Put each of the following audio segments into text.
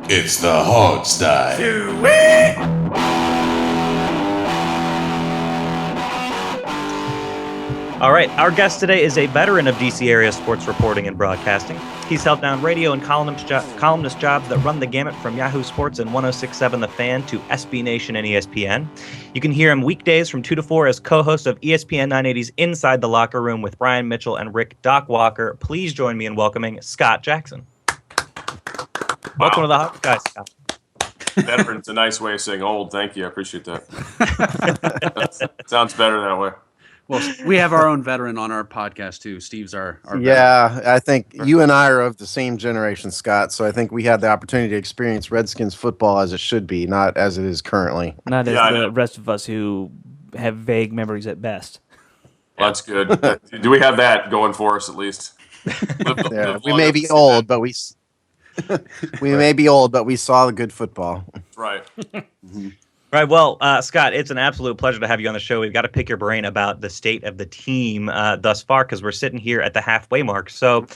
It's the Hogs Die. All right, our guest today is a veteran of DC area sports reporting and broadcasting. He's held down radio and columnist jobs that run the gamut from Yahoo Sports and 106.7 The Fan to SB Nation and ESPN. You can hear him weekdays from 2 to 4 as co-host of ESPN 980's Inside the Locker Room with Brian Mitchell and Rick Doc Walker. Please join me in welcoming Scott Jackson. Wow. Welcome to the Hogs Guys, Scott. Veteran's a nice way of saying old. Thank you. I appreciate that. Sounds better that way. Well, we have our own veteran on our podcast, too. Steve's our Yeah, I think you and I are of the same generation, Scott, so I think we had the opportunity to experience Redskins football as it should be, not as it is currently. Not as the rest of us who have vague memories at best. Well, that's good. Do we have that going for us at least? We may be old, but we may be old, but we saw the good football. Right. Right. Well, Scott, it's an absolute pleasure to have you on the show. We've got to pick your brain about the state of the team thus far because we're sitting here at the halfway mark. So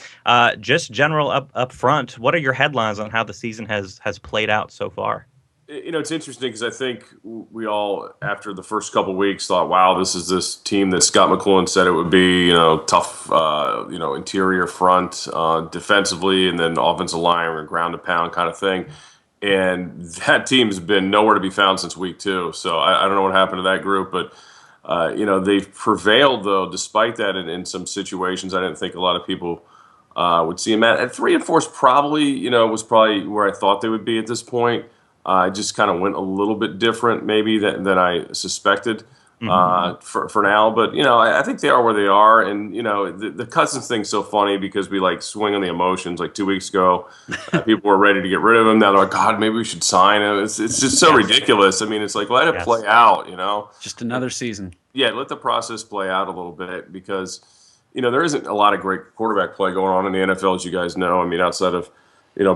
just general up front, what are your headlines on how the season has played out so far? You know, it's interesting because I think we all, after the first couple of weeks, thought, wow, this is this team that Scott McCloughan said it would be, tough, interior front defensively and then offensive line or ground and pound kind of thing. And that team's been nowhere to be found since week 2. So I don't know what happened to that group, but they've prevailed though. Despite that, in some situations, I didn't think a lot of people would see them at 3 and 4 is probably was probably where I thought they would be at this point. I just kind of went a little bit different maybe than I suspected. For now, but I think they are where they are, and the Cousins thing's so funny because we like swing on the emotions. Like 2 weeks ago, people were ready to get rid of him. Now they're like, God, maybe we should sign him. It's just so ridiculous. I mean, it's like let it play out. Just another season. Yeah, let the process play out a little bit because there isn't a lot of great quarterback play going on in the NFL, as you guys know. I mean, outside of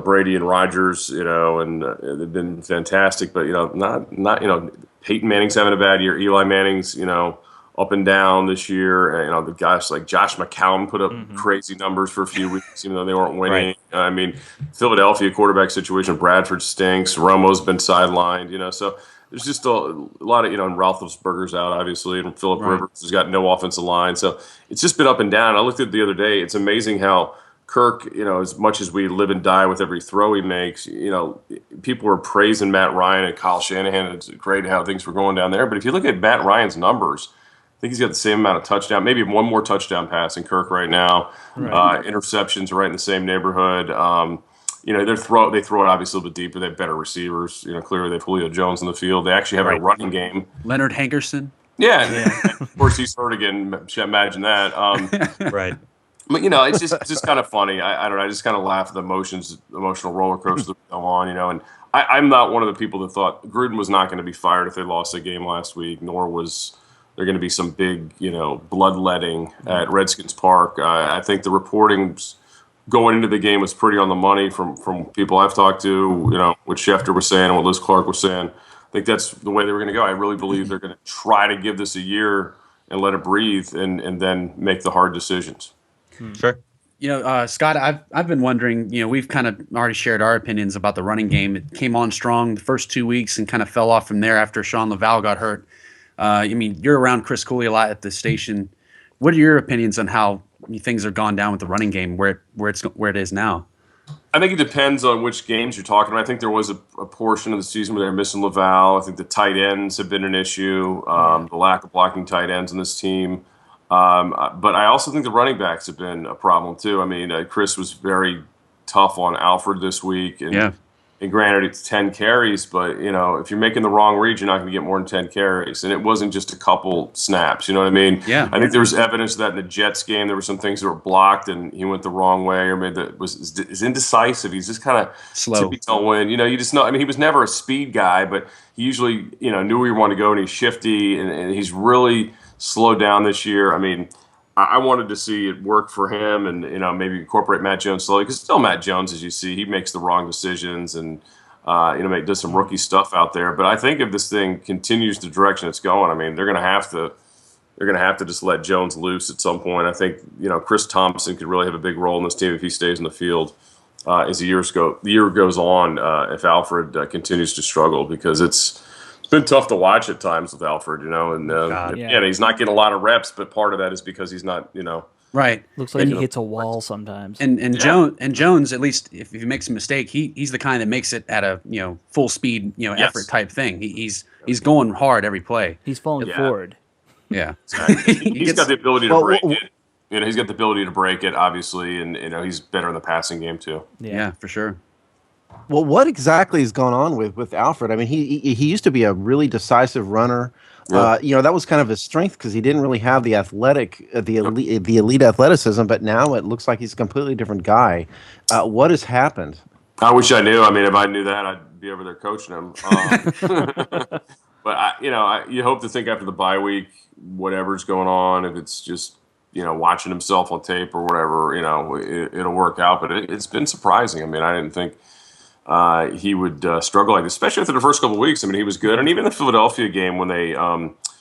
Brady and Rodgers, and they've been fantastic, but not Peyton Manning's having a bad year. Eli Manning's, up and down this year. The guys like Josh McCown put up crazy numbers for a few weeks, even though they weren't winning. Right. I mean, Philadelphia quarterback situation, Bradford stinks. Romo's been sidelined, so there's just a lot of, and Roethlisberger's out, obviously, and Phillip Rivers has got no offensive line. So it's just been up and down. I looked at it the other day. It's amazing how Kirk, as much as we live and die with every throw he makes, people were praising Matt Ryan and Kyle Shanahan. It's great how things were going down there. But if you look at Matt Ryan's numbers, I think he's got the same amount of touchdown, maybe one more touchdown pass than Kirk right now. Right. Interceptions are right in the same neighborhood. They throw it obviously a little bit deeper. They have better receivers. Clearly they have Julio Jones in the field. They actually have a running game. Leonard Hankerson. Yeah. And of course he's hurt again. Imagine that. Right. But it's just kind of funny. I don't know. I just kind of laugh at the emotional roller coaster that go on. And I'm not one of the people that thought Gruden was not going to be fired if they lost the game last week, nor was there going to be some big bloodletting at Redskins Park. I think the reporting going into the game was pretty on the money from people I've talked to. What Schefter was saying and what Liz Clark was saying. I think that's the way they were going to go. I really believe they're going to try to give this a year and let it breathe, and then make the hard decisions. Sure. Scott, I've been wondering, we've kind of already shared our opinions about the running game. It came on strong the first 2 weeks and kind of fell off from there after Sean Laval got hurt. You're around Chris Cooley a lot at the station. What are your opinions on how things have gone down with the running game, where it is now? I think it depends on which games you're talking about. I think there was a portion of the season where they're missing Laval. I think the tight ends have been an issue, the lack of blocking tight ends in this team. But I also think the running backs have been a problem too. I mean, Chris was very tough on Alfred this week, and granted it's 10 carries, but if you're making the wrong read, you're not going to get more than 10 carries. And it wasn't just a couple snaps. You know what I mean? Yeah. I think there was evidence of that in the Jets game. There were some things that were blocked, and he went the wrong way, or maybe that is indecisive. He's just kind of slow. Tippy-toeing. You just know. I mean, he was never a speed guy, but he usually knew where he wanted to go, and he's shifty, and he's really slowed down this year. I mean, I wanted to see it work for him, and maybe incorporate Matt Jones slowly, because still Matt Jones, as you see, he makes the wrong decisions and does some rookie stuff out there. But I think if this thing continues the direction it's going, I mean, they're going to have to just let Jones loose at some point. I think Chris Thompson could really have a big role in this team if he stays in the field. as the year goes on, if Alfred continues to struggle, because it's been tough to watch at times with Alfred, and he's not getting a lot of reps, but part of that is because he's not, Right. Looks like he hits a wall sometimes. And Jones, at least if he makes a mistake, he's the kind that makes it at a full speed effort type thing. He's going hard every play. He's falling forward. Yeah. He's got the ability to break it. He's got the ability to break it, obviously, and he's better in the passing game too. Yeah, for sure. Well, what exactly has gone on with Alfred? I mean, he used to be a really decisive runner. Yeah. That was kind of his strength because he didn't really have the elite athleticism. But now it looks like he's a completely different guy. What has happened? I wish I knew. I mean, if I knew that, I'd be over there coaching him. But you hope to think after the bye week, whatever's going on, if it's just watching himself on tape or whatever, it'll work out. But it's been surprising. I mean, I didn't think he would struggle like this, especially after the first couple of weeks. I mean, he was good, and even the Philadelphia game when they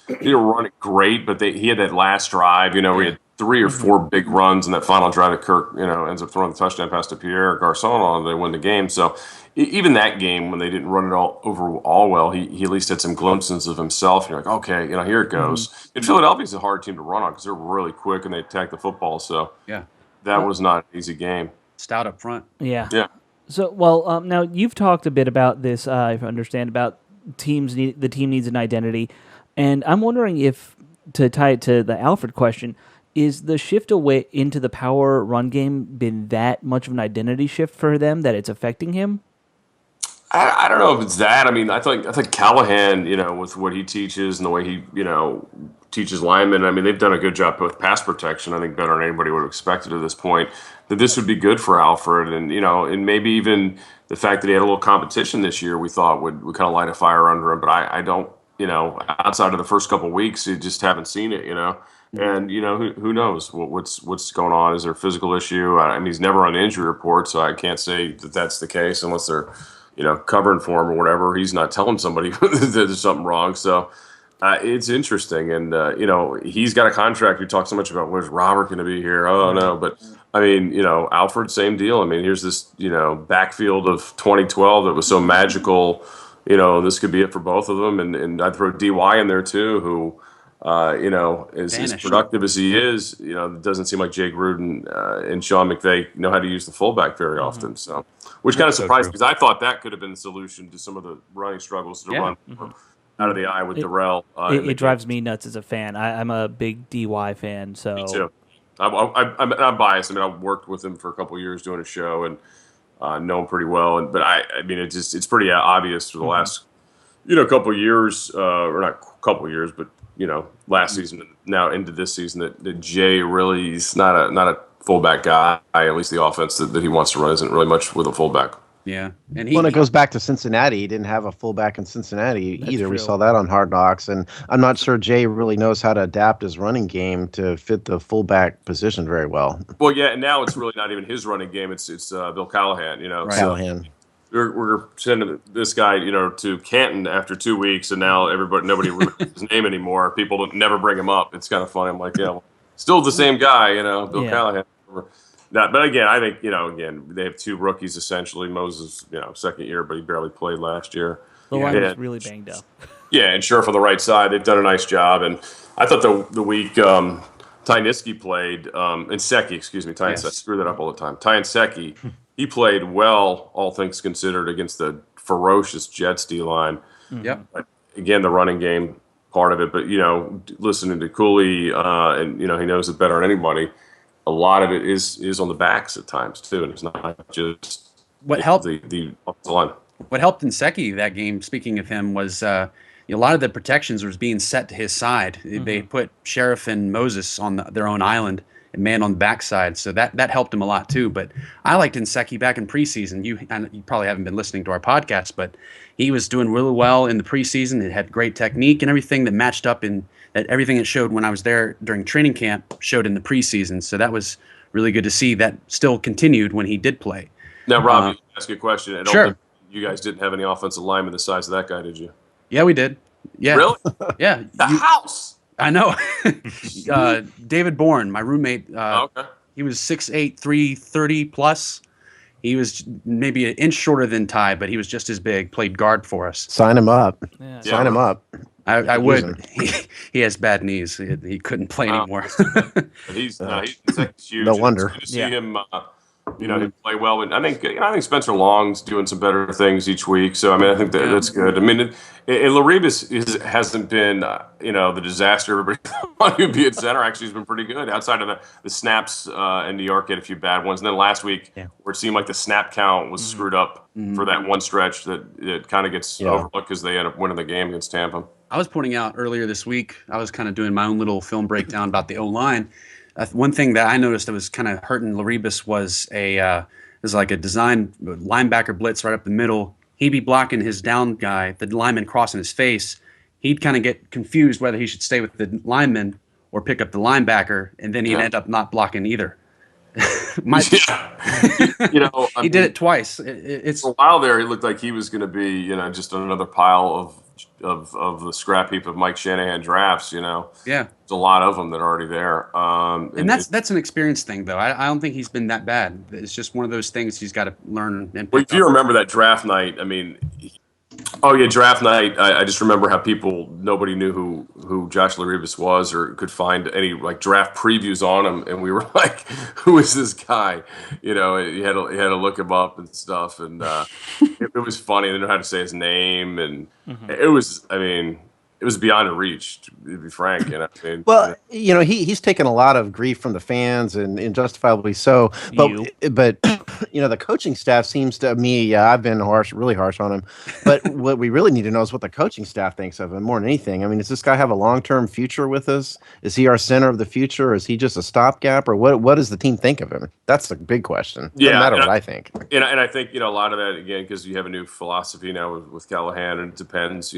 didn't run it great, but he had that last drive. We had 3 or 4 big runs in that final drive that Kirk ends up throwing the touchdown pass to Pierre Garçon, and they win the game. So even that game when they didn't run it all well, he at least had some glimpses of himself. And you're like, okay, here it goes. And Philadelphia's a hard team to run on because they're really quick and they attack the football. So that was not an easy game. Stout up front. Yeah. Yeah. So, now you've talked a bit about this, if I understand, about the team needs an identity. And I'm wondering if, to tie it to the Alfred question, is the shift away into the power run game been that much of an identity shift for them that it's affecting him? I don't know if it's that. I mean, I think Callahan, with what he teaches and the way he, teaches linemen, I mean, they've done a good job with pass protection. I think better than anybody would have expected at this point, that this would be good for Alfred. And, and maybe even the fact that he had a little competition this year, we thought would kind of light a fire under him. But I don't, outside of the first couple of weeks, you just haven't seen it, And, who knows what's going on? Is there a physical issue? I mean, he's never on the injury report, so I can't say that that's the case unless they're, covering for him or whatever. He's not telling somebody that there's something wrong. So it's interesting. And, he's got a contract. We talk so much about where's Robert going to be here. Oh, no. But, I mean, Alfred, same deal. I mean, here's this, backfield of 2012 that was so magical. This could be it for both of them. And I'd throw DY in there, too, who – as productive as he is, it doesn't seem like Jay Gruden and Sean McVay know how to use the fullback very often. So, which kind of surprised me because I thought that could have been the solution to some of the running struggles to run out of the eye with Darrell. It drives me nuts as a fan. I'm a big DY fan. So me too. I'm biased. I mean, I worked with him for a couple of years doing a show and know him pretty well. But I mean, it's pretty obvious for the last couple of years, or not a couple of years, but last season, now into this season, that Jay really is not a fullback guy. At least the offense that he wants to run isn't really much with a fullback. Yeah, and when it goes back to Cincinnati, he didn't have a fullback in Cincinnati either. True. We saw that on Hard Knocks, and I'm not sure Jay really knows how to adapt his running game to fit the fullback position very well. Well, yeah, and now it's really not even his running game; it's Bill Callahan. Right. So Callahan. We're sending this guy, to Canton after 2 weeks, and now nobody remembers his name anymore. People never bring him up. It's kind of funny. I'm like, still the same guy, Bill Callahan. But again, I think, they have 2 rookies essentially. Moses, second year, but he barely played last year. The line was really banged up. Yeah, and sure, for the right side, they've done a nice job. And I thought the week Ty Niski played, and Secchi, excuse me, I screw that up all the time. Ty and Secchi. He played well, all things considered, against the ferocious Jets D-line. Yep. But again, the running game part of it. But, listening to Cooley, and, he knows it better than anybody, a lot of it is on the backs at times, too. And it's not just what helped the offensive line. What helped in Secchi that game, speaking of him, was a lot of the protections was being set to his side. They put Sheriff and Moses on their own island and man on the backside, so that helped him a lot too. But I liked Nsekhe back in preseason. You probably haven't been listening to our podcast, but he was doing really well in the preseason. It had great technique and everything that matched up everything it showed when I was there during training camp showed in the preseason. So that was really good to see that still continued when he did play. Now, Robbie, ask you a question. I don't sure. think you guys didn't have any offensive linemen the size of that guy, did you? Yeah, we did. Yeah. Really? Yeah. The house. I know. David Bourne, my roommate, Okay. he was 6'8", 330 plus. He was maybe an inch shorter than Ty, but he was just as big. Played guard for us. Sign him up. Yeah. Sign him up. I Use would. him. He has bad knees. He couldn't play anymore. But he's huge. No and wonder. It's good to see Yeah. him, him play well. And I think Spencer Long's doing some better things each week. So I mean, I think that's good. I mean, Laribas hasn't been the disaster everybody thought he would be at center. Actually, he's been pretty good outside of the snaps in New York. Had a few bad ones, and then last week where it seemed like the snap count was screwed up for that one stretch that it kind of gets overlooked because they end up winning the game against Tampa. I was pointing out earlier this week, I was kind of doing my own little film breakdown about the O-line. One thing that I noticed that was kind of hurting Laribas was like a design linebacker blitz right up the middle. He'd be blocking his down guy, the lineman crossing his face. He'd kind of get confused whether he should stay with the lineman or pick up the linebacker, and then he'd end up not blocking either. He did it twice. It's for a while there. It looked like he was going to be, just another pile of the scrap heap of Mike Shanahan drafts. yeah. There's a lot of them that are already there. And that's an experience thing, though. I don't think he's been that bad. It's just one of those things he's got to learn and pick if you remember that draft night, I mean. Oh yeah, draft night. I just remember how nobody knew who Josh Laribas was or could find any draft previews on him, and we were like, "Who is this guy?" You had to look him up and stuff, and it was funny. I didn't know how to say his name, and it was beyond a reach, to be frank. Well, he's taken a lot of grief from the fans, and justifiably so. But the coaching staff seems to me, I've been really harsh on him. But what we really need to know is what the coaching staff thinks of him more than anything. I mean, does this guy have a long-term future with us? Is he our center of the future? Or is he just a stopgap? Or what does the team think of him? That's the big question. Doesn't matter what I think. And I think, a lot of that, again, because you have a new philosophy now with Callahan, and it depends,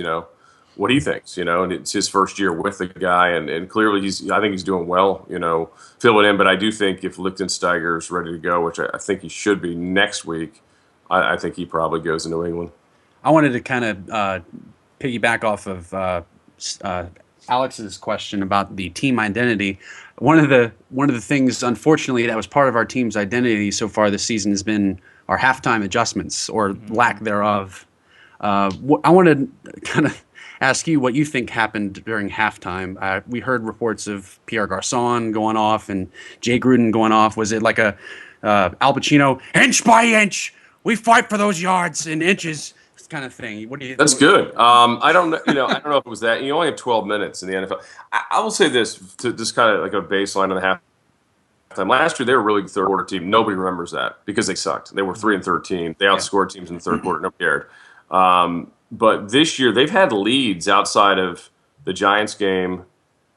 what he thinks, and it's his first year with the guy, and clearly I think he's doing well, filling in. But I do think if Lichtensteiger's ready to go, which I think he should be next week, I think he probably goes to New England. I wanted to kind of piggyback off of Alex's question about the team identity. One of the things, unfortunately, that was part of our team's identity so far this season has been our halftime adjustments or lack thereof. I wanted to kind of ask you what you think happened during halftime. We heard reports of Pierre Garçon going off and Jay Gruden going off. Was it like a Al Pacino, inch by inch, we fight for those yards and inches kind of thing? What do you? That's good. I don't know. I don't know if it was that. You only have 12 minutes in the NFL. I will say this to just kind of like a baseline of the halftime. Last year they were a really good third quarter team. Nobody remembers that because they sucked. They were 3-13. They outscored teams in the third quarter. Nobody cared. But this year, they've had leads outside of the Giants game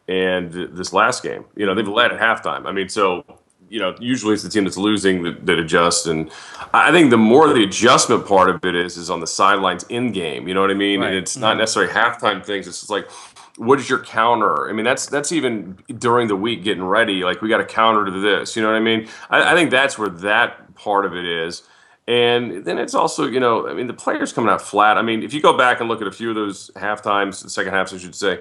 and this last game. They've led at halftime. I mean, so, usually it's the team that's losing that adjusts. And I think the more the adjustment part of it is on the sidelines in game. You know what I mean? Right. And it's not necessarily halftime things. It's just like, what is your counter? I mean, that's even during the week getting ready. Like, we got a counter to this. You know what I mean? I think that's where that part of it is. And then it's also, the players coming out flat. I mean, if you go back and look at a few of those halftimes, the second halves, I should say,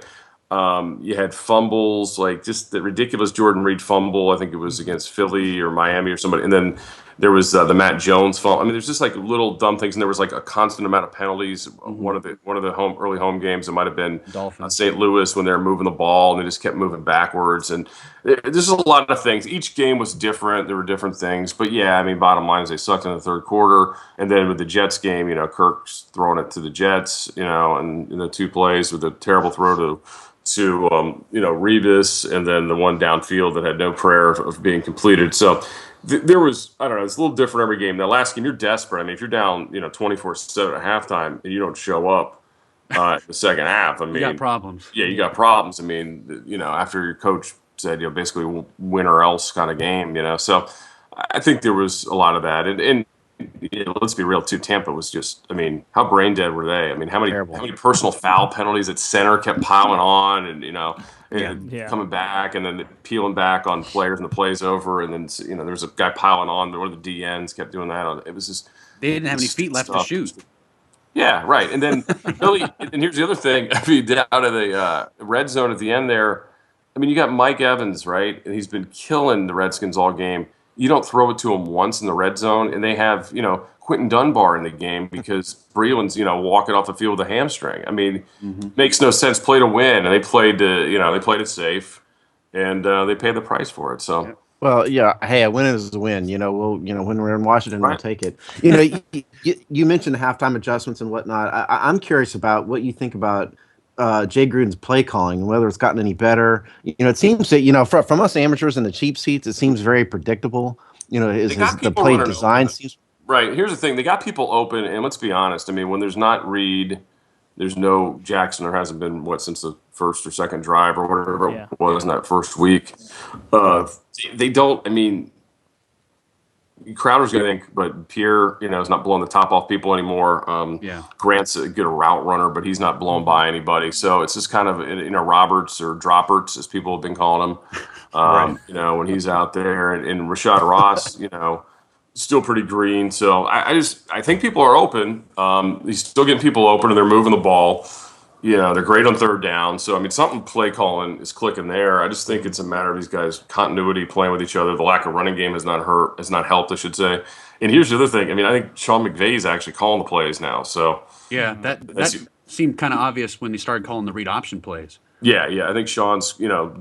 you had fumbles, like just the ridiculous Jordan Reed fumble. I think it was against Philly or Miami or somebody. And then there was the Matt Jones fumble. I mean, there's just like little dumb things. And there was like a constant amount of penalties. One of the early home games, it might have been St. Louis when they were moving the ball and they just kept moving backwards. And there's a lot of things. Each game was different. There were different things. But yeah, I mean, bottom line is they sucked in the third quarter. And then with the Jets game, Kirk's throwing it to the Jets, and in the two plays with a terrible throw to Revis, and then the one downfield that had no prayer of being completed. So there was, I don't know, it's a little different every game. Now, last game, you're desperate. I mean, if you're down, 24-7 at halftime and you don't show up in the second half, I mean, you got problems. Yeah, you got problems. I mean, after your coach said, basically win or else kind of game, So I think there was a lot of that. And let's be real too. Tampa was just, I mean, how brain dead were they? I mean, how many personal foul penalties at center kept piling on, and coming back, and then peeling back on players, and the play's over, and then there was a guy piling on. One of the DNs kept doing that. It was just they didn't have any feet left to shoot. Yeah, right. And then really, and here's the other thing: I mean, out of the red zone at the end there, I mean, you got Mike Evans, right, and he's been killing the Redskins all game. you don't throw it to them once in the red zone, and they have, Quentin Dunbar in the game because Breeland's, walking off the field with a hamstring. I mean, makes no sense. Play to win, and they played they played it safe, and they paid the price for it. So. Well, yeah. Hey, a win is a win. When we're in Washington, Right. we'll take it. You mentioned halftime adjustments and whatnot. I'm curious about what you think about Jay Gruden's play calling and whether it's gotten any better. It seems that from us amateurs in the cheap seats, it seems very predictable. The play design seems. Right. Here's the thing. They got people open, and let's be honest. I mean, when there's not Reed, there's no Jackson. There hasn't been, since the first or second drive or whatever it was in that first week. They don't, I mean, Crowder's going to think, but Pierre, is not blowing the top off people anymore. Grant's a good route runner, but he's not blown by anybody. So it's just kind of, Roberts or Dropperts, as people have been calling him, when he's out there. And Rashad Ross, still pretty green. So I think people are open. He's still getting people open, and they're moving the ball. They're great on third down. So, I mean, something play calling is clicking there. I just think it's a matter of these guys' continuity, playing with each other. The lack of running game has not helped, I should say. And here's the other thing. I mean, I think Sean McVay is actually calling the plays now. So yeah, that seemed kind of obvious when he started calling the read option plays. Yeah. I think Sean's,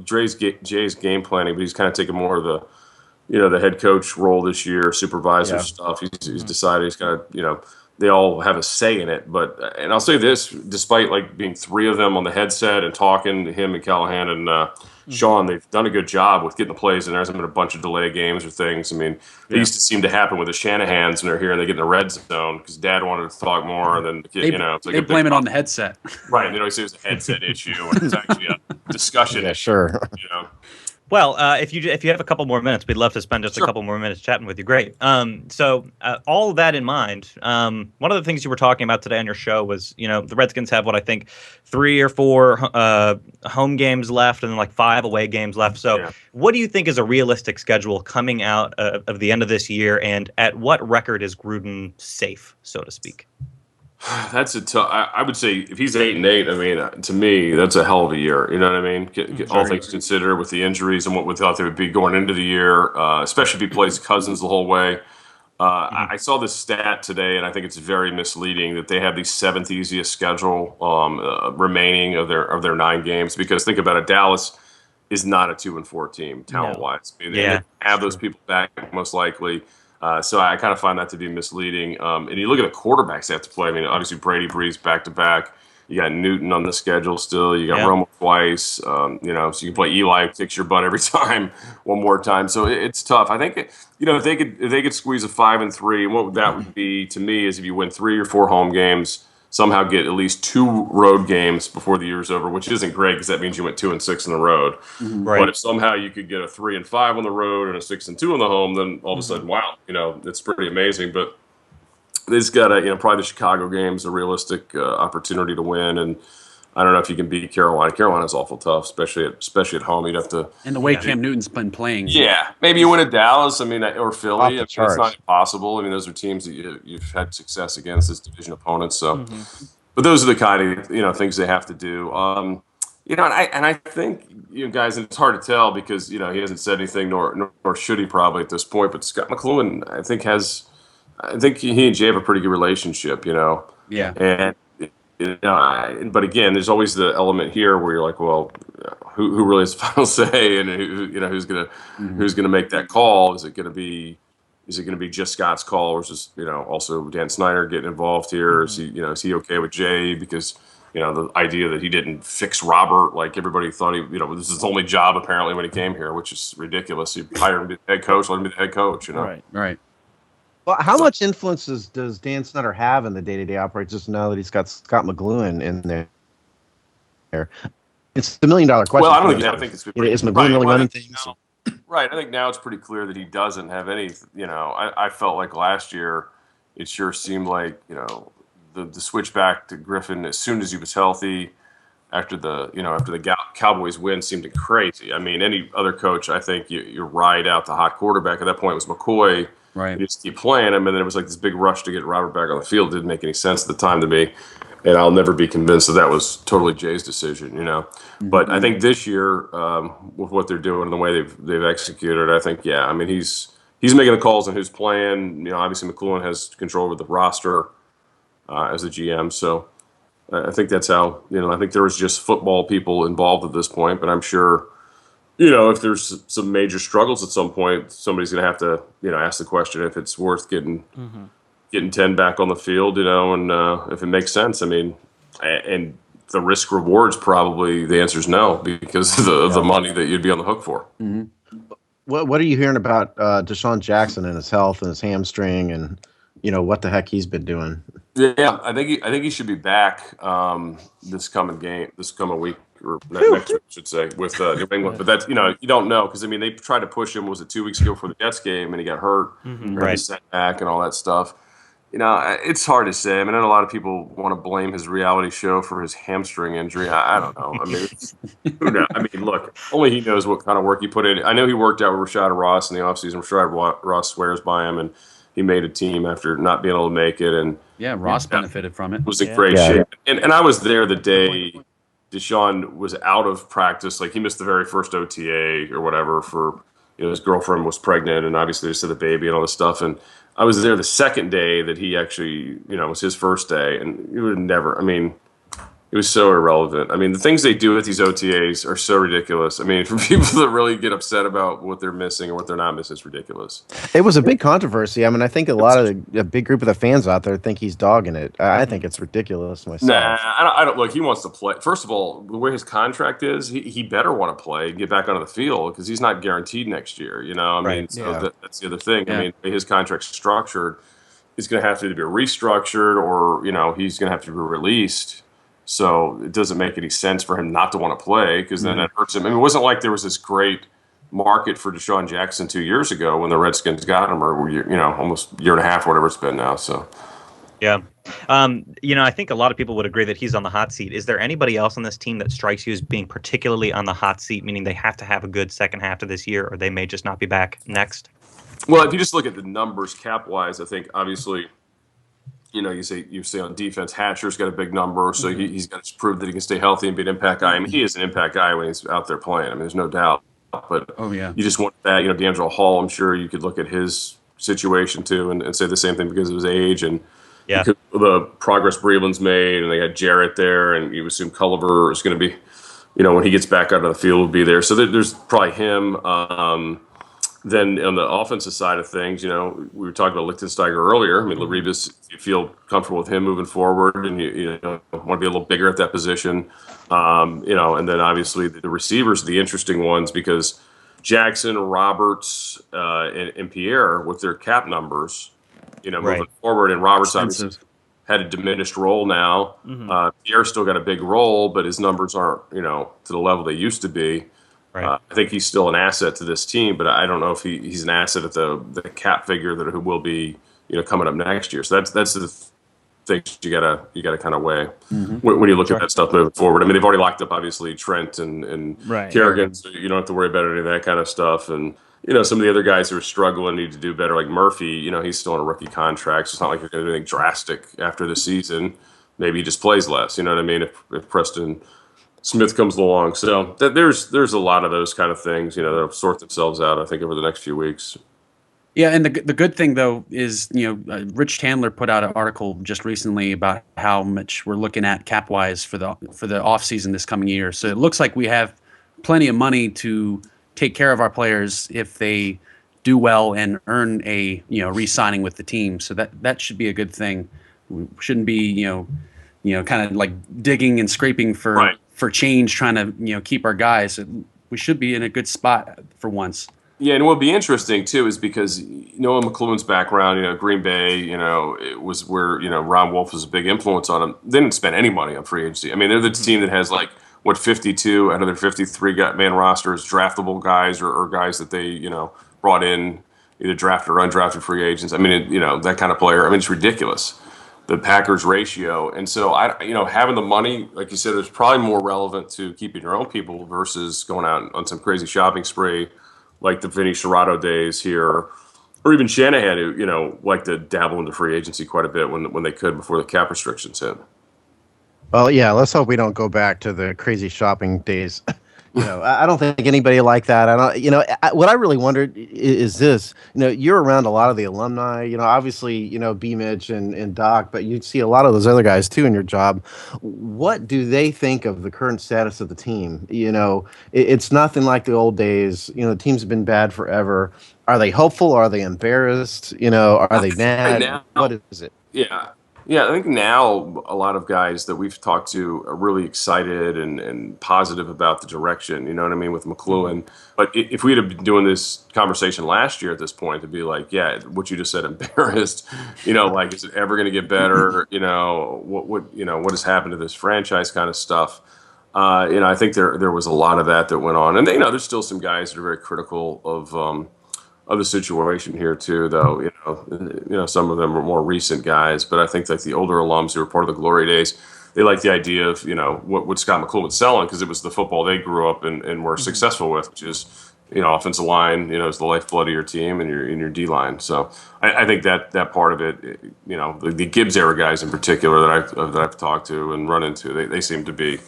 Jay's game planning, but he's kind of taking more of the head coach role this year, supervisor stuff. He's decided he's kind of, they all have a say in it. And I'll say this, despite being three of them on the headset and talking to him and Callahan and Sean, they've done a good job with getting the plays, and there hasn't been a bunch of delay games or things. I mean, it used to seem to happen with the Shanahans when they're here and they get in the red zone because Dad wanted to talk more. And then the kid, it's like they blame it on the headset. Right. And they always say it was a headset issue, and it's actually a discussion. Yeah, sure. Well, if you have a couple more minutes, we'd love to spend just a couple more minutes chatting with you. Great. So all of that in mind, one of the things you were talking about today on your show was, the Redskins have what I think 3 or 4 home games left and then 5 away games left. So what do you think is a realistic schedule coming out of the end of this year, and at what record is Gruden safe, so to speak? That's a tough. I would say if he's 8-8, I mean, to me, that's a hell of a year. You know what I mean? All things considered, with the injuries and what we thought they would be going into the year, especially if he plays Cousins the whole way. I saw this stat today, and I think it's very misleading that they have the 7th easiest schedule remaining of their 9 games. Because think about it, Dallas is not a 2-4 team talent-wise. I mean, they have those people back most likely. So I kind of find that to be misleading. And you look at the quarterbacks they have to play. I mean, obviously Brady, Breeze back-to-back. You got Newton on the schedule still. You got Romo twice. So you can play Eli, kicks your butt every time, one more time. So it's tough. I think, if they could squeeze a 5-3, what that would be to me is if you win 3 or 4 home games, somehow get at least 2 road games before the year's over, which isn't great because that means you went 2-6 on the road. Right. But if somehow you could get a 3-5 on the road and a 6-2 on the home, then all of a sudden, wow, it's pretty amazing. But they just got to, probably the Chicago game's a realistic opportunity to win. And I don't know if you can beat Carolina. Carolina's awful tough, especially at home. You'd have to. And the way Cam Newton's been playing. Yeah, maybe you win at Dallas. I mean, or Philly. It's not impossible. I mean, those are teams that you've had success against as division opponents. So, but those are the kind of things they have to do. And I think guys, and it's hard to tell because he hasn't said anything, nor should he probably at this point. But Scott McLuhan, I think he and Jay have a pretty good relationship. Yeah. And. But again, there's always the element here where you're like, well, who really has the final say, and who's gonna make that call? Is it gonna be just Scott's call, or is also Dan Snyder getting involved here? Is he okay with Jay because the idea that he didn't fix Robert like everybody thought this is his only job apparently when he came here, which is ridiculous. You hired him to be the head coach, let him be the head coach. Right. Well, how much influence does Dan Snyder have in the day-to-day operations? Just now that he's got Scott McLuhan in there, it's the $1 million question. Well, I think it's is McLuhan really running things? Right. I think now it's pretty clear that he doesn't have any. I felt like last year, it sure seemed like the switch back to Griffin as soon as he was healthy. After the Cowboys win seemed crazy. I mean, any other coach, I think you ride out the hot quarterback. At that point, it was McCoy. Right. You just keep playing him, and then it was like this big rush to get Robert back on the field. It didn't make any sense at the time to me, and I'll never be convinced that was totally Jay's decision, But I think this year, with what they're doing and the way they've executed, I think, he he's making the calls on who's playing. Obviously McClellan has control over the roster as a GM. So I think that's how, I think there was just football people involved at this point, but I'm sure, if there's some major struggles at some point, somebody's going to have to, ask the question if it's worth getting 10 back on the field, and if it makes sense. I mean, and the risk rewards, probably the answer is no, because of the money that you'd be on the hook for. Mm-hmm. What are you hearing about Deshaun Jackson and his health and his hamstring and what the heck he's been doing? Yeah, I think he should be back this coming week or next week, I should say, with New England. But that's you don't know, because they tried to push him. Was it 2 weeks ago for the Jets game, and he got hurt, right? Setback and all that stuff. It's hard to say. I know a lot of people want to blame his reality show for his hamstring injury. I don't know. Who knows? Look, only he knows what kind of work he put in. I know he worked out with Rashad Ross in the offseason. Rashad Ross swears by him, and he made a team after not being able to make it. And Ross benefited from it. Was in great shape. And I was there the day Deshaun was out of practice. Like, he missed the very first OTA or whatever for, his girlfriend was pregnant, and obviously they said the baby and all this stuff. And I was there the second day that he actually, was his first day, and it would never, it was so irrelevant. The things they do with these OTAs are so ridiculous. For people that really get upset about what they're missing or what they're not missing, it's ridiculous. It was a big controversy. I think a lot of a big group of the fans out there think he's dogging it. I think it's ridiculous myself. Nah, I don't. Look, he wants to play. First of all, the way his contract is, he better want to play and get back onto the field, because he's not guaranteed next year. That's the other thing. Yeah. His contract's structured. He's going to have to be restructured, or he's going to have to be released. So it doesn't make any sense for him not to want to play, because then that hurts him. It wasn't like there was this great market for Deshaun Jackson 2 years ago when the Redskins got him, or almost a year and a half, whatever it's been now. So yeah, I think a lot of people would agree that he's on the hot seat. Is there anybody else on this team that strikes you as being particularly on the hot seat, meaning they have to have a good second half of this year, or they may just not be back next? Well, if you just look at the numbers cap wise, I think obviously, you say on defense, Hatcher's got a big number, so he's got to prove that he can stay healthy and be an impact guy. He is an impact guy when he's out there playing. There's no doubt. But you just want that. D'Angelo Hall, I'm sure you could look at his situation too and say the same thing because of his age and the progress Breeland's made, and they got Jarrett there, and you assume Culliver is going to be, when he gets back out of the field, will be there. So there's probably him. Then on the offensive side of things, we were talking about Lichtensteiger earlier. Laribas, you feel comfortable with him moving forward, and you want to be a little bigger at that position. And then obviously the receivers are the interesting ones, because Jackson, Roberts, and Pierre with their cap numbers, moving forward, and Roberts obviously had a diminished role now. Pierre's still got a big role, but his numbers aren't, to the level they used to be. Right. I think he's still an asset to this team, but I don't know if he's an asset at the cap figure that will be, coming up next year. So that's the things you gotta kind of weigh when you look at that stuff moving forward. They've already locked up obviously Trent and Kerrigan, so you don't have to worry about any of that kind of stuff. And some of the other guys who are struggling need to do better, like Murphy. He's still on a rookie contract, so it's not like you're going to do anything drastic after the season. Maybe he just plays less. You know what I mean? If Preston Smith comes along. So there's a lot of those kind of things, that'll sort themselves out, I think, over the next few weeks. Yeah, and the good thing, though, is, Rich Chandler put out an article just recently about how much we're looking at cap-wise for the offseason this coming year. So it looks like we have plenty of money to take care of our players if they do well and earn a, re-signing with the team. So that should be a good thing. We shouldn't be, kind of like digging and scraping for change, trying to keep our guys. We should be in a good spot for once. Yeah, and what would be interesting too is because McClellan's background, Green Bay, it was where Ron Wolf was a big influence on him. They didn't spend any money on free agency. They're the team that has 52 out of their 53 man rosters, draftable guys or guys that they brought in either drafted or undrafted free agents. That kind of player. It's ridiculous, the Packers ratio. And so having the money, like you said, is probably more relevant to keeping your own people versus going out on some crazy shopping spree like the Vinny Serrato days here, or even Shanahan, who liked to dabble into free agency quite a bit when they could before the cap restrictions hit. Well, yeah, let's hope we don't go back to the crazy shopping days. I don't think anybody like that. I don't, what I really wondered is this, you're around a lot of the alumni, obviously, B Mitch and Doc, but you see a lot of those other guys too in your job. What do they think of the current status of the team? It's nothing like the old days. The teams have been bad forever. Are they hopeful? Are they embarrassed? Are they mad? Now, What is it? Yeah. Yeah, I think now a lot of guys that we've talked to are really excited and positive about the direction, you know what I mean, with McLuhan. But if we'd have been doing this conversation last year at this point, to be like, yeah, what you just said, embarrassed, like, is it ever going to get better? What has happened to this franchise kind of stuff? I think there was a lot of that went on. And, there's still some guys that are very critical of the situation here too, though. Some of them are more recent guys, but I think like the older alums who were part of the glory days, they like the idea of what Scott McCloughan was selling, because it was the football they grew up and were successful with, which is offensive line, is the lifeblood of your team and your D line. So I think that part of it, the Gibbs era guys in particular that I've talked to and run into, they seem to be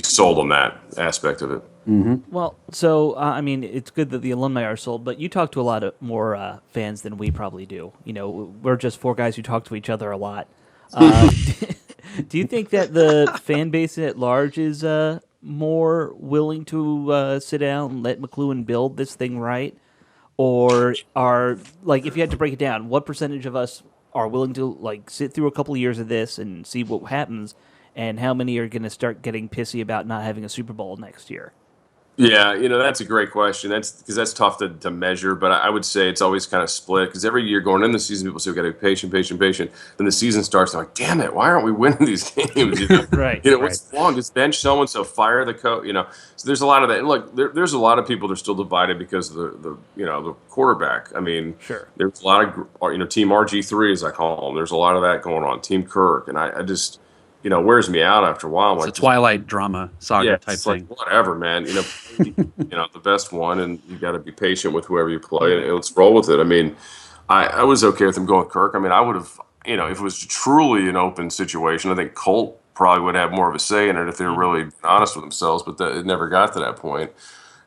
sold on that aspect of it. Mm-hmm. Well, so it's good that the alumni are sold, but you talk to a lot of more fans than we probably do. We're just four guys who talk to each other a lot. Do you think that the fan base at large is more willing to sit down and let McLuhan build this thing right, or if you had to break it down, what percentage of us are willing to sit through a couple of years of this and see what happens, and how many are going to start getting pissy about not having a Super Bowl next year? Yeah, that's a great question. That's tough to measure, but I would say it's always kind of split, because every year going into the season, people say we've got to be patient. Then the season starts, they're like, damn it, why aren't we winning these games? Right. What's wrong? Just bench someone, so fire the coach. So there's a lot of that. And look, there's a lot of people that are still divided because of the quarterback. I mean, sure. There's a lot of Team RG3, as I call them. There's a lot of that going on. Team Kirk, and I just. Wears me out after a while. It's a Twilight drama saga type thing. Like, whatever, man. The best one, and you got to be patient with whoever you play, and let's roll with it. I mean, I was okay with him going with Kirk. I mean, I would have, if it was truly an open situation, I think Colt probably would have more of a say in it if they were really honest with themselves, but it never got to that point.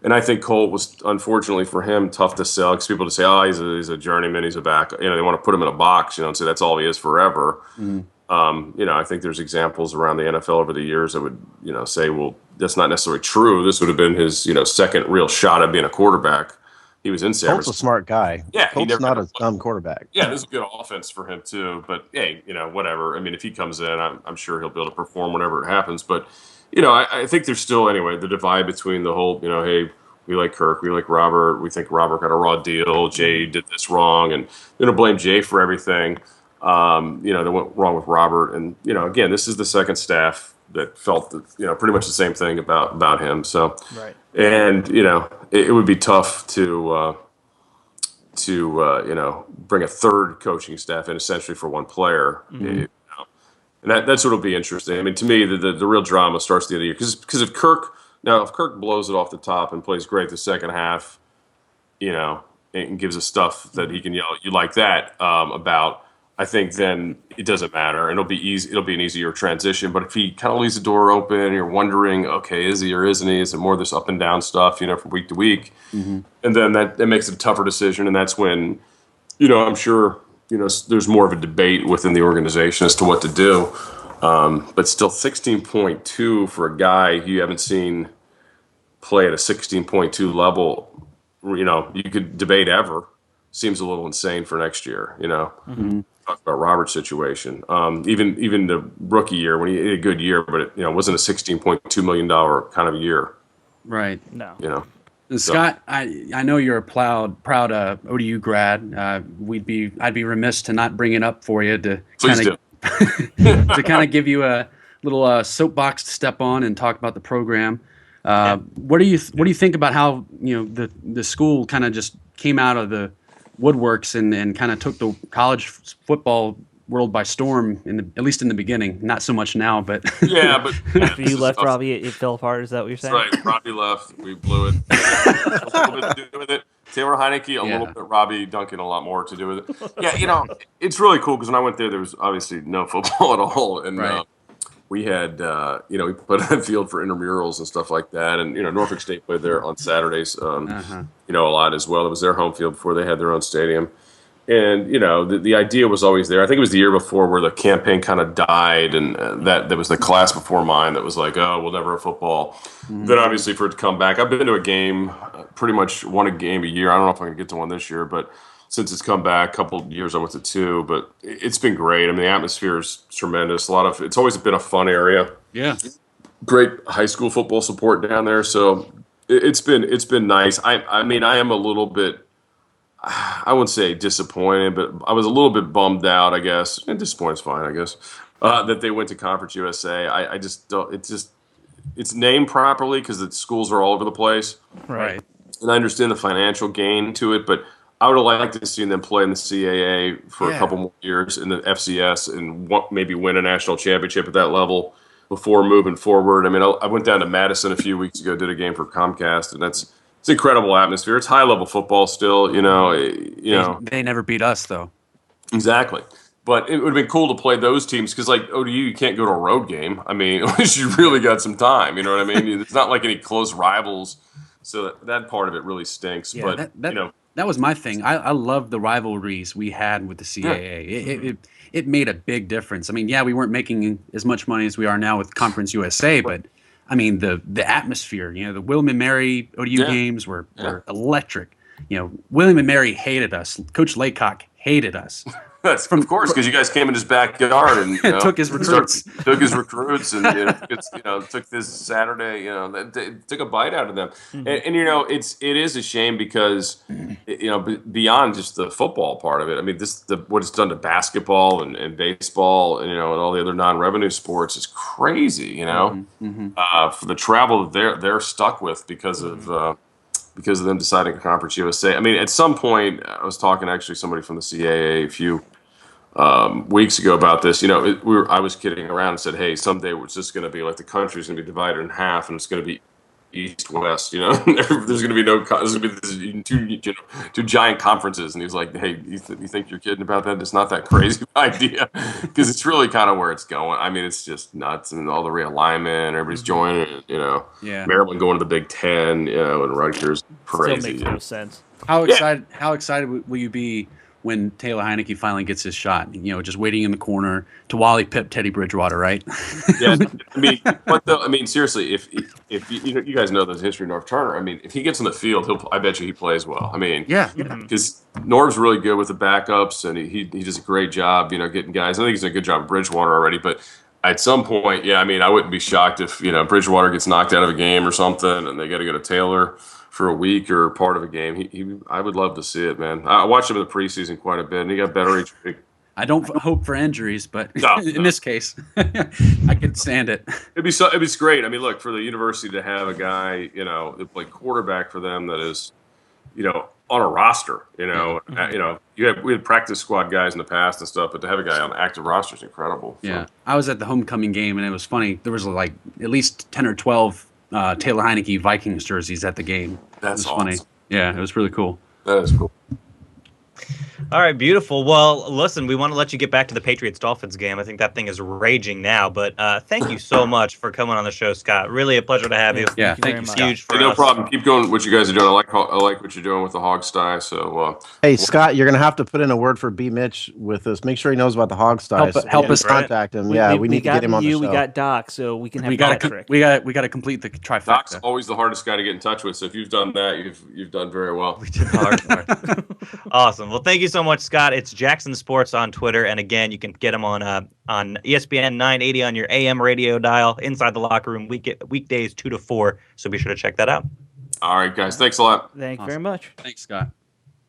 And I think Colt was, unfortunately for him, tough to sell, because people just say, oh, he's a journeyman, he's a back. They want to put him in a box, and say that's all he is forever. Mm-hmm. I think there's examples around the NFL over the years that would, say, well, that's not necessarily true. This would have been his, second real shot at being a quarterback. He was in San Francisco. Colt's a smart guy. Yeah, Colt's not a dumb quarterback. Yeah, there's a good offense for him too. But hey, whatever. I mean, if he comes in, I'm sure he'll be able to perform whenever it happens. But I think there's still the divide between the whole, hey, we like Kirk, we like Robert, we think Robert got a raw deal, Jay did this wrong, and blame Jay for everything. That went wrong with Robert, and again, this is the second staff that felt pretty much the same thing about him. So, right. And it would be tough to bring a third coaching staff in essentially for one player. Mm-hmm. And that's what'll be interesting. I mean, to me, the real drama starts at the end of the year, because if Kirk blows it off the top and plays great the second half, and gives us stuff that he can yell, you like that about. I think then it doesn't matter, and it'll be easy. It'll be an easier transition. But if he kind of leaves the door open, and you're wondering, okay, is he or isn't he? Is it more of this up and down stuff, from week to week? Mm-hmm. And then that makes it a tougher decision, and that's when, I'm sure, there's more of a debate within the organization as to what to do. But still, 16.2 for a guy you haven't seen play at a 16.2 level, you could debate ever. Seems a little insane for next year, Mm-hmm. Talk about Robert's situation. Even the rookie year, when he had a good year, but it wasn't a $16.2 million kind of year. Right. No. And Scott, I know you're a proud ODU grad. I'd be remiss to not bring it up for you to kind of give you a little soapbox to step on and talk about the program. What do you think about how the school kind of just came out of the woodworks and kind of took the college football world by storm, at least in the beginning? Not so much now, but after you left, Robbie, it fell apart. Is that what you're saying? That's right. Robbie left. We blew it. A little bit to do with it. Taylor Heineke, a little bit. Robbie Duncan, a lot more to do with it. Yeah, it's really cool, because when I went there was obviously no football at all, and right. we had, we put on a field for intramurals and stuff like that. And, Norfolk State played there on Saturdays, a lot as well. It was their home field before they had their own stadium. And, the idea was always there. I think it was the year before where the campaign kind of died. And that there was the class before mine that was like, oh, we'll never have football. Mm-hmm. Then obviously for it to come back, I've been to a game, pretty much won a game a year. I don't know if I can get to one this year, but since it's come back, a couple of years I went to 2, but it's been great. I mean, the atmosphere is tremendous. It's always been a fun area. Yeah. Great high school football support down there. So it's been nice. I mean, I am a little bit, I wouldn't say disappointed, but I was a little bit bummed out, I guess. And disappointed is fine, I guess, that they went to Conference USA. I just don't, it's named properly because the schools are all over the place. Right. And I understand the financial gain to it, but I would have liked to see them play in the CAA for a couple more years in the FCS and maybe win a national championship at that level before moving forward. I mean, I went down to Madison a few weeks ago, did a game for Comcast, and it's incredible atmosphere. It's high level football still, They never beat us though. Exactly. But it would have been cool to play those teams because, like, ODU, you can't go to a road game. I mean, unless you really got some time, you know what I mean? It's not like any close rivals. So that part of it really stinks. Yeah, but, that was my thing. I love the rivalries we had with the CAA. Yeah. It made a big difference. I mean, we weren't making as much money as we are now with Conference USA, but I mean the atmosphere. The William and Mary ODU games were electric. William and Mary hated us. Coach Laycock hated us. That's of course because you guys came in his backyard and took his recruits. Took his recruits and took this Saturday. Took a bite out of them. Mm-hmm. And it is a shame because beyond just the football part of it. I mean, what it's done to basketball and baseball and all the other non-revenue sports is crazy. For the travel that they're stuck with because of them deciding Conference USA. I mean, at some point, I was talking actually somebody from the CAA a few weeks ago about this. I was kidding around and said, hey, someday it's just going to be like the country's going to be divided in half and it's going to be east-west, there's going to be there's going to be two giant conferences. And he was like, hey, you think you're kidding about that? It's not that crazy idea because it's really kind of where it's going. I mean, it's just nuts and all the realignment, everybody's joining, Maryland going to the Big Ten, and Rutgers, crazy. Still makes no sense. How excited will you be when Taylor Heineke finally gets his shot? Just waiting in the corner to Wally Pipp Teddy Bridgewater, right? Yeah, I mean, seriously, if you guys know the history of Norv Turner. I mean, if he gets on the field, I bet you he plays well. I mean, because Norv's really good with the backups, and he does a great job, getting guys. I think he's done a good job with Bridgewater already, but at some point, I mean, I wouldn't be shocked if Bridgewater gets knocked out of a game or something, and they got to go to Taylor for a week or part of a game. I would love to see it, man. I watched him in the preseason quite a bit, and he got better each week. I don't hope for injuries, but in this case, I could stand it. It'd be great. I mean, look, for the university to have a guy, that played quarterback for them that is, on a roster, we had practice squad guys in the past and stuff, but to have a guy on the active roster is incredible. Yeah. So. I was at the homecoming game, and it was funny. There was like at least 10 or 12 Taylor Heineke Vikings jerseys at the game. That's awesome. Funny. Yeah, it was really cool. That is cool. All right, beautiful. Well, listen, we want to let you get back to the Patriots-Dolphins game. I think that thing is raging now, but thank you so much for coming on the show, Scott. Really a pleasure to have you. Yeah, thank you, Scott. Huge for no us. problem. Keep going what you guys are doing. I like what you're doing with the hog sty. So, hey, Scott, you're going to have to put in a word for B. Mitch with us. Make sure he knows about the hog sty. Help us contact him. We need to get him on the show. We got Doc, so we can have Patrick. We got to complete the trifecta. Doc's always the hardest guy to get in touch with. So if you've done that, you've done very well. We did the hard part. Awesome. Well, thank you so much, Scott. It's Jackson Sports on Twitter, and again, you can get him on ESPN 980 on your AM radio dial. Inside the Locker Room weekdays 2 to 4. So be sure to check that out. All right, guys. Thanks a lot. Thank you very much. Thanks, Scott.